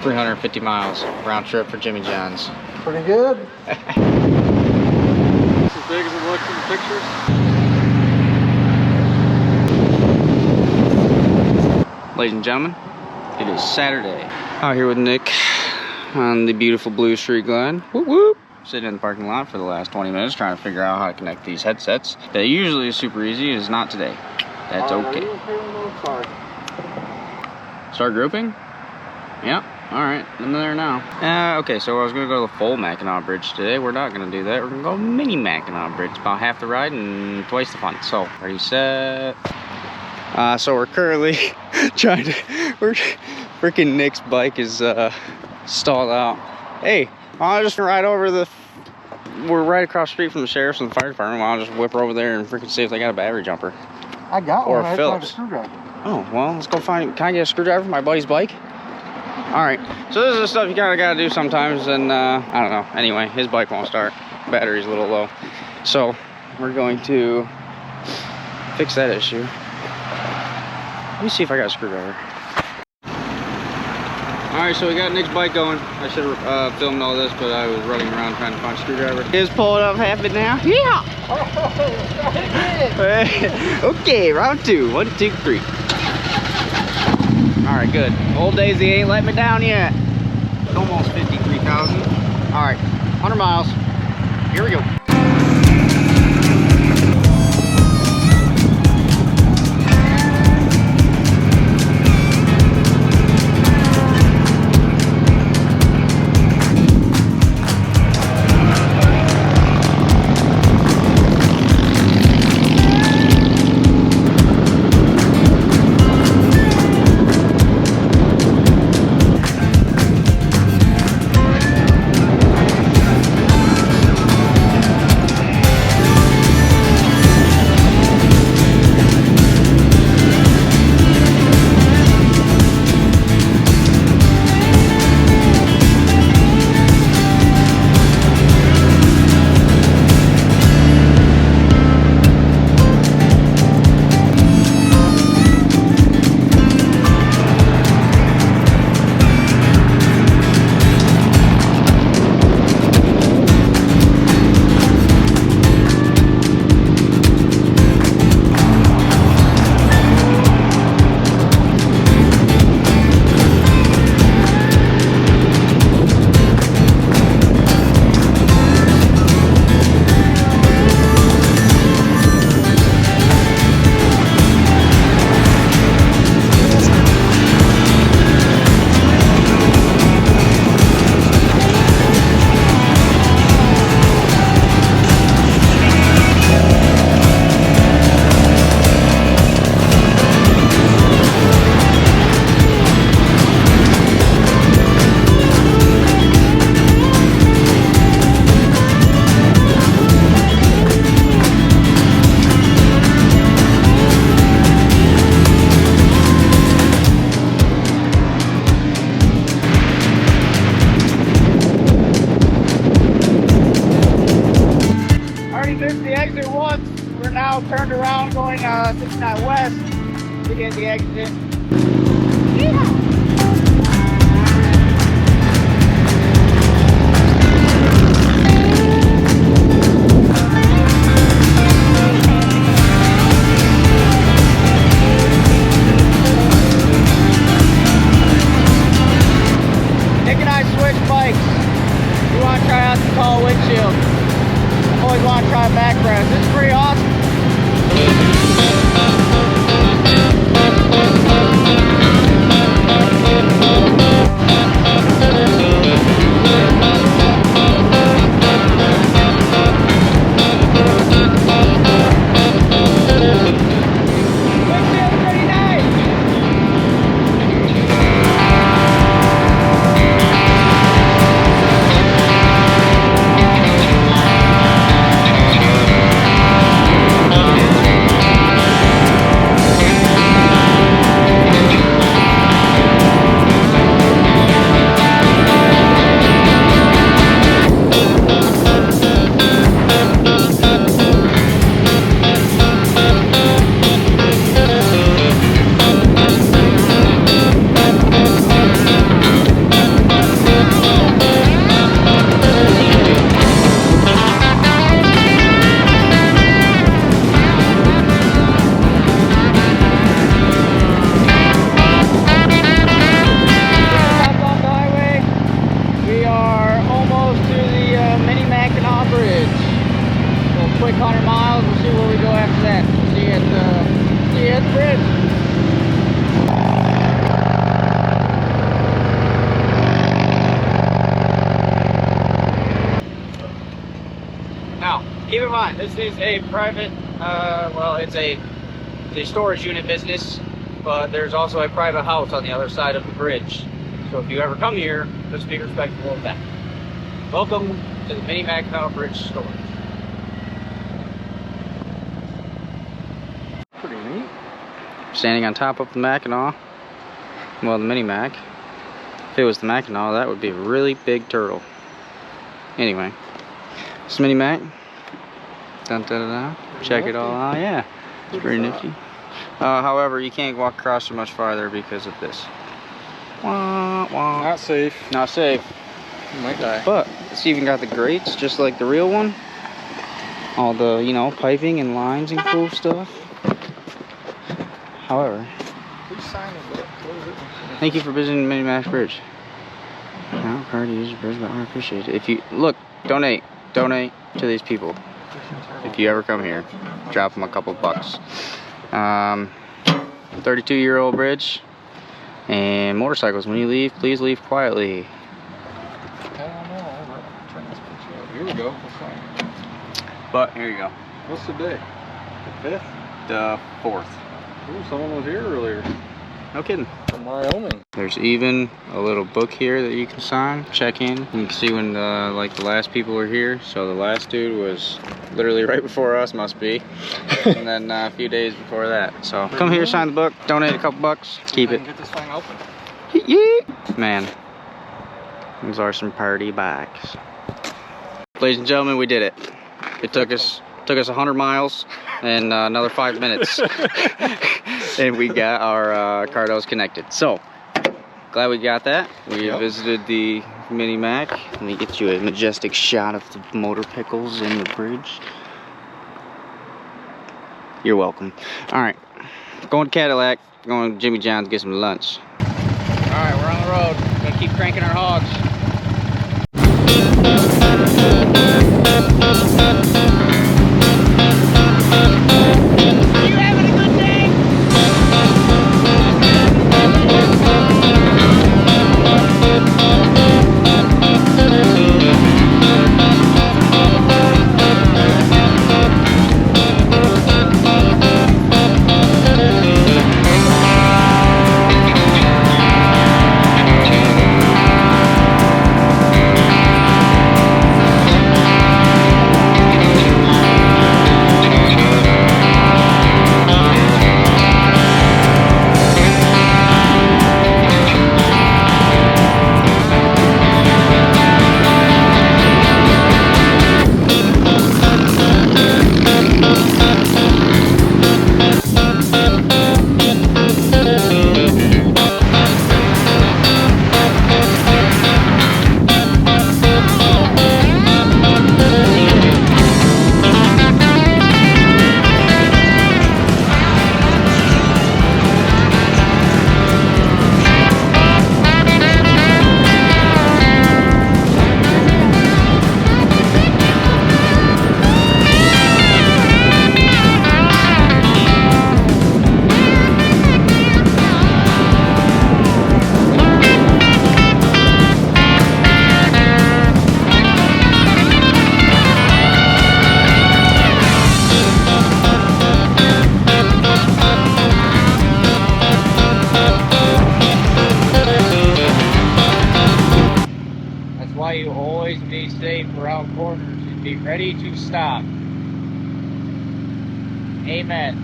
350 miles round trip for Jimmy John's. Pretty good. As big as it looks in the pictures. Ladies and gentlemen, it is Saturday. Out here with Nick on the beautiful Blue Street Glide. Whoop whoop. Sitting in the parking lot for the last 20 minutes trying to figure out how to connect these headsets. That usually is super easy, is not today. That's okay. Start grouping? Yeah, alright, I'm there now. Okay, so I was gonna go to the full Mackinaw Bridge today. We're not gonna do that. We're gonna go mini Mackinaw Bridge. About half the ride and twice the fun. So, ready, set. So we're currently trying to, freaking Nick's bike is stalled out. Hey, I'll just ride over we're right across the street from the sheriff's and the fire department. I'll just whip over there and freaking see if they got a battery jumper. I got or one. a Phillips. I had to find a screwdriver. Oh, well, let's go find, can I get a screwdriver for my buddy's bike? All right, so this is the stuff you kind of got to do sometimes, and I don't know. Anyway, his bike won't start. Battery's a little low. So we're going to fix that issue. Let me see if I got a screwdriver. All right, so we got Nick's bike going. I should have filmed all this, but I was running around trying to find a screwdriver. Is pulling up half it now? Yeah! Okay, round two. 1, 2, 3. All right, good. Old Daisy ain't let me down yet. Almost 53,000. All right, 100 miles. Here we go. Turned around going 69 west to get the exit. Yeah. Nick and I switched bikes. We want to try out the tall windshield. Always want to try back rest. This is pretty awesome. This is a private, well, it's a storage unit business, but there's also a private house on the other side of the bridge. So if you ever come here, just be respectful of that. Welcome to the Mini Mackinaw Bridge storage. Pretty neat. Standing on top of the Mackinaw, well, the Mini Mac. If it was the Mackinaw, that would be a really big turtle. Anyway, this Mini Mac. Dun, dun, dun, dun. Check it all out. Yeah, it's pretty nifty. However, you can't walk across so much farther because of this. Wah, wah. Not safe. Not safe. You might die. But it's even got the grates, just like the real one. All the, you know, piping and lines and cool stuff. However, Please sign it, but close it. thank you for visiting Mini Mac Bridge. Now, card to use the bridge, but I appreciate it. If you look, donate to these people. If you ever come here, drop them a couple bucks. 32-year-old bridge. And motorcycles, when you leave, please leave quietly. I don't know, but turn this picture up. Here we go. But here you go. What's the day? The 5th? The 4th. Ooh, someone was here earlier. No kidding. From Wyoming. There's even a little book here that you can sign, check in. You can see when the last people were here. So the last dude was literally right before us, must be. And then a few days before that. So come here, sign the book, donate a couple bucks, keep it. Get this thing open. Man, these are some party bikes. Ladies and gentlemen, we did it. It took us 100 miles and another 5 minutes. And we got our cardos connected. So, glad we got that. We visited the Mini Mac. Let me get you a majestic shot of the motor pickles and the bridge. You're welcome. Alright, going to Cadillac, going to Jimmy John's to get some lunch. Alright, we're on the road. Gonna keep cranking our hogs. Why you always be safe around corners and be ready to stop. Amen.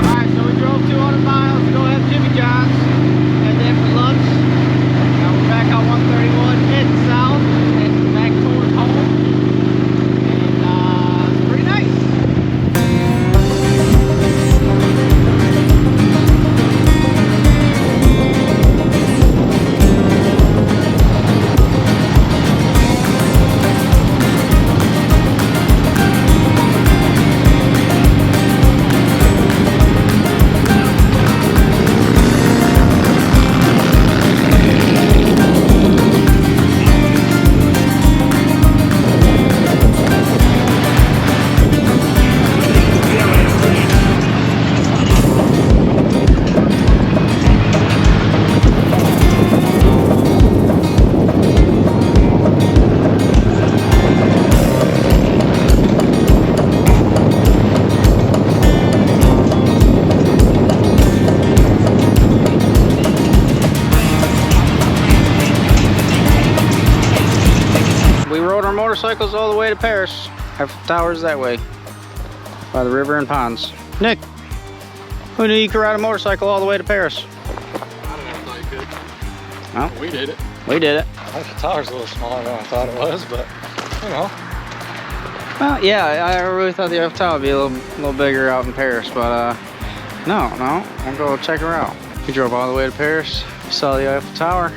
Alright, so we drove 200 miles to go have Jimmy John's and then for lunch. Now we're back on 131 heading south and back towards home. motorcycles all the way to Paris. Eiffel Tower's that way, by the river and ponds. Nick, who knew you could ride a motorcycle all the way to Paris? I don't know, I thought you could. Well, We did it. we did it. Eiffel Tower's a little smaller than I thought it was, but you know. Well, yeah, I really thought the Eiffel Tower would be a little bigger out in Paris, but no, I'll go check her out. We drove all the way to Paris, saw the Eiffel Tower.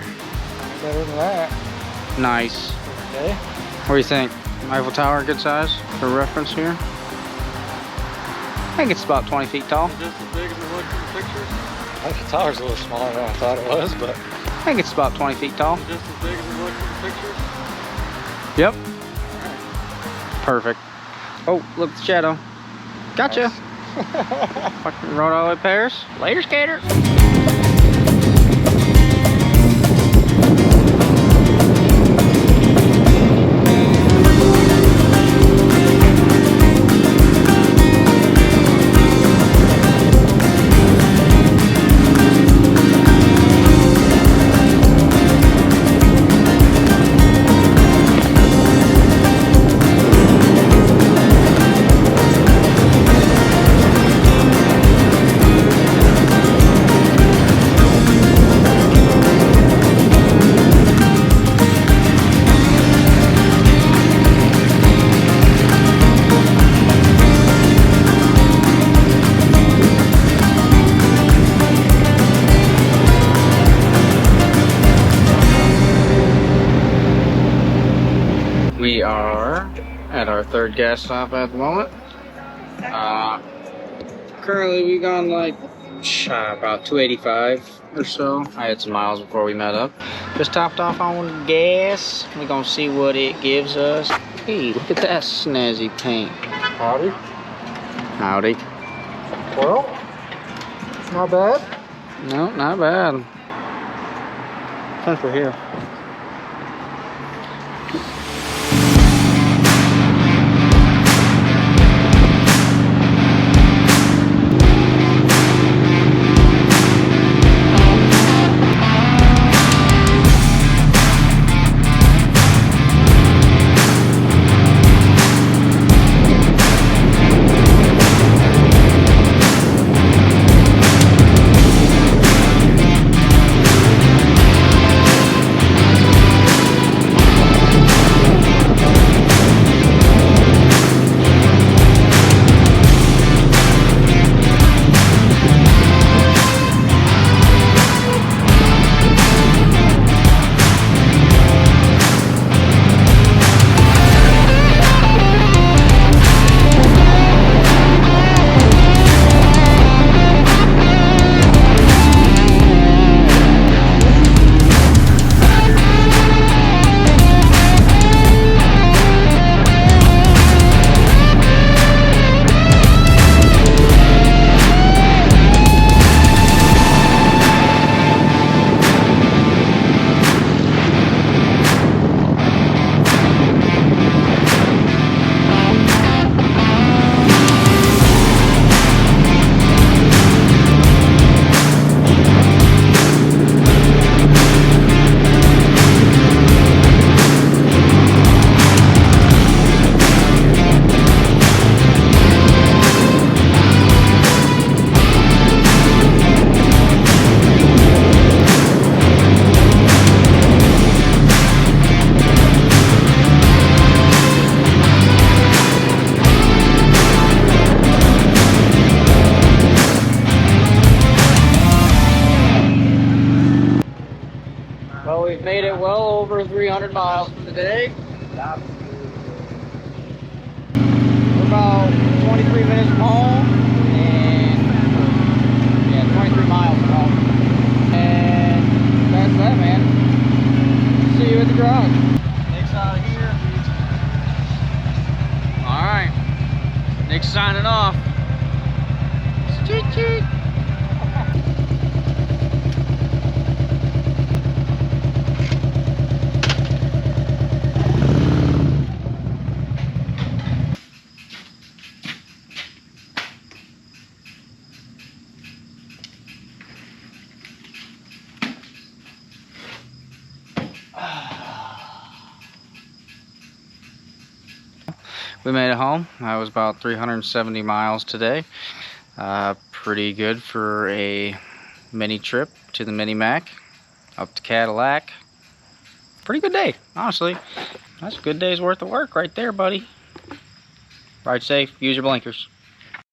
Better than that. Nice. Okay. What do you think? Eiffel Tower, good size for reference here? I think it's about 20 feet tall. Just as big as it looks in the pictures? Eiffel Tower's a little smaller than I thought it was, but I think it's about 20 feet tall. just as big as it looks in the pictures? Yep. Perfect. Oh, look at the shadow. Gotcha. Nice. Fucking rode all the way to Paris. Later, skater. We are at our third gas stop at the moment. Currently we've gone like about 285 or so. I had some miles before we met up. Just topped off on gas. We're gonna see what it gives us. Hey, look at that snazzy paint. Howdy. Howdy. Well, not bad. No, not bad. I think we're here. Well, we've made it well over 300 miles for the day. We're about 23 minutes from home, and yeah, 23 miles from home. And that's that, man. See you at the garage. Nick's out of here. All right, Nick's signing off. Cheet, cheet. we made it home. That was about 370 miles today. Pretty good for a mini trip to the Mini Mac up to Cadillac. Pretty good day, honestly. That's a good day's worth of work right there, buddy. Ride safe, use your blinkers.